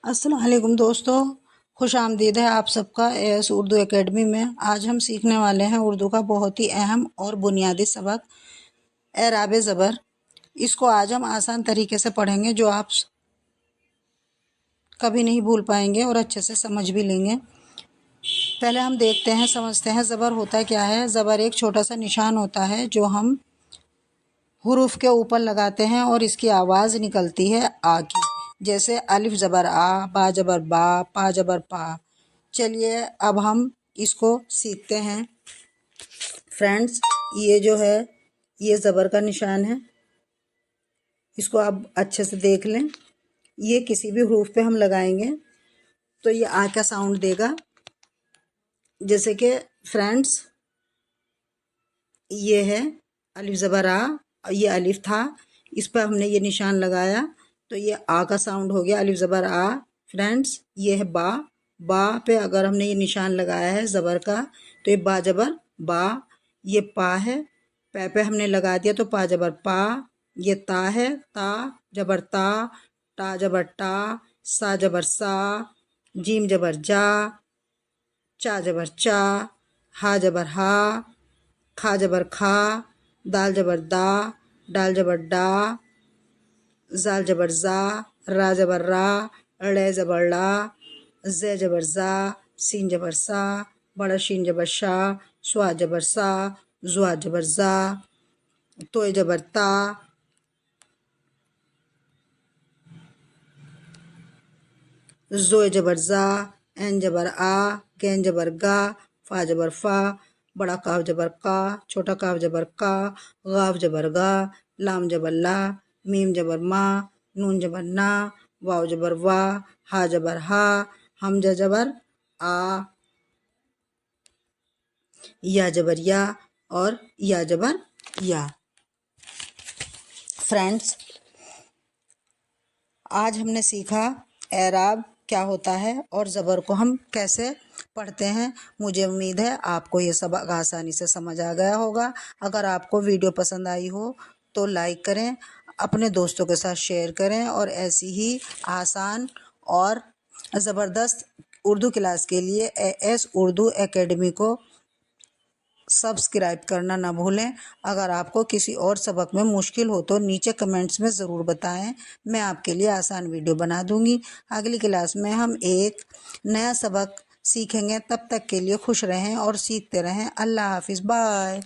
अस्सलाम वालेकुम दोस्तों, खुश आमदीद है आप सबका एएस उर्दू एकेडमी में। आज हम सीखने वाले हैं उर्दू का बहुत ही अहम और बुनियादी सबक एराब ज़बर। इसको आज हम आसान तरीके से पढ़ेंगे जो आप कभी नहीं भूल पाएंगे और अच्छे से समझ भी लेंगे। पहले हम देखते हैं, समझते हैं ज़बर होता क्या है। ज़बर एक छोटा सा निशान होता है जो हम हुरूफ के ऊपर लगाते हैं और इसकी आवाज़ निकलती है आ की। जैसे अलिफ ज़बर आ, बा ज़बर बा, पा ज़बर पा। चलिए अब हम इसको सीखते हैं। फ्रेंड्स, ये जो है ये ज़बर का निशान है, इसको आप अच्छे से देख लें। ये किसी भी हुरूफ पे हम लगाएंगे तो ये आ का साउंड देगा। जैसे कि फ्रेंड्स, ये है अलिफ ज़बर आ, ये अलिफ था, इस पर हमने ये निशान लगाया तो ये आ का साउंड हो गया, अलिफ ज़बर आ। फ्रेंड्स, ये है बा, बा पे अगर हमने ये निशान लगाया है ज़बर का तो ये बा ज़बर बा। ये पा है, पै पे हमने लगा दिया तो पा ज़बर पा। ये ता है, ता ज़बर ता, टा ज़बर टा, सा ज़बर सा, जीम ज़बर जा, चा ज़बर चा, हा ज़बर हा, खा ज़बर खा, दाल ज़बर दा, डाल ज़बर डा, जाल ज़बर जा, रा ज़बर रा, ड़े ज़बर ला, ज़े ज़बर ज़ा, सीन ज़बर सा, बड़ा शीन ज़बर शा, स्वा ज़बर सा, ज़ुआ ज़बर ज़ा, तोय ज़बर ता, ज़ोय ज़बर ज़ा, एन ज़बर आ, गैन ज़बर गा, फा ज़बर फा, बड़ा काफ ज़बर का, छोटा काफ ज़बर का, गाफ ज़बर गा, लाम ज़बर ला, मीम ज़बर मा, नून ज़बर ना, वाव ज़बर वा, हा ज़बर हा, हमज़ा ज़बर आ, या ज़बर या और या ज़बर या। फ्रेंड्स, आज हमने सीखा एराब क्या होता है और ज़बर को हम कैसे पढ़ते हैं। मुझे उम्मीद है आपको ये सबक आसानी से समझ आ गया होगा। अगर आपको वीडियो पसंद आई हो तो लाइक करें, अपने दोस्तों के साथ शेयर करें और ऐसी ही आसान और ज़बरदस्त उर्दू क्लास के लिए एएस उर्दू एकेडमी को सब्सक्राइब करना ना भूलें। अगर आपको किसी और सबक में मुश्किल हो तो नीचे कमेंट्स में ज़रूर बताएं, मैं आपके लिए आसान वीडियो बना दूंगी। अगली क्लास में हम एक नया सबक सीखेंगे। तब तक के लिए खुश रहें और सीखते रहें। अल्लाह हाफिज़, बाय।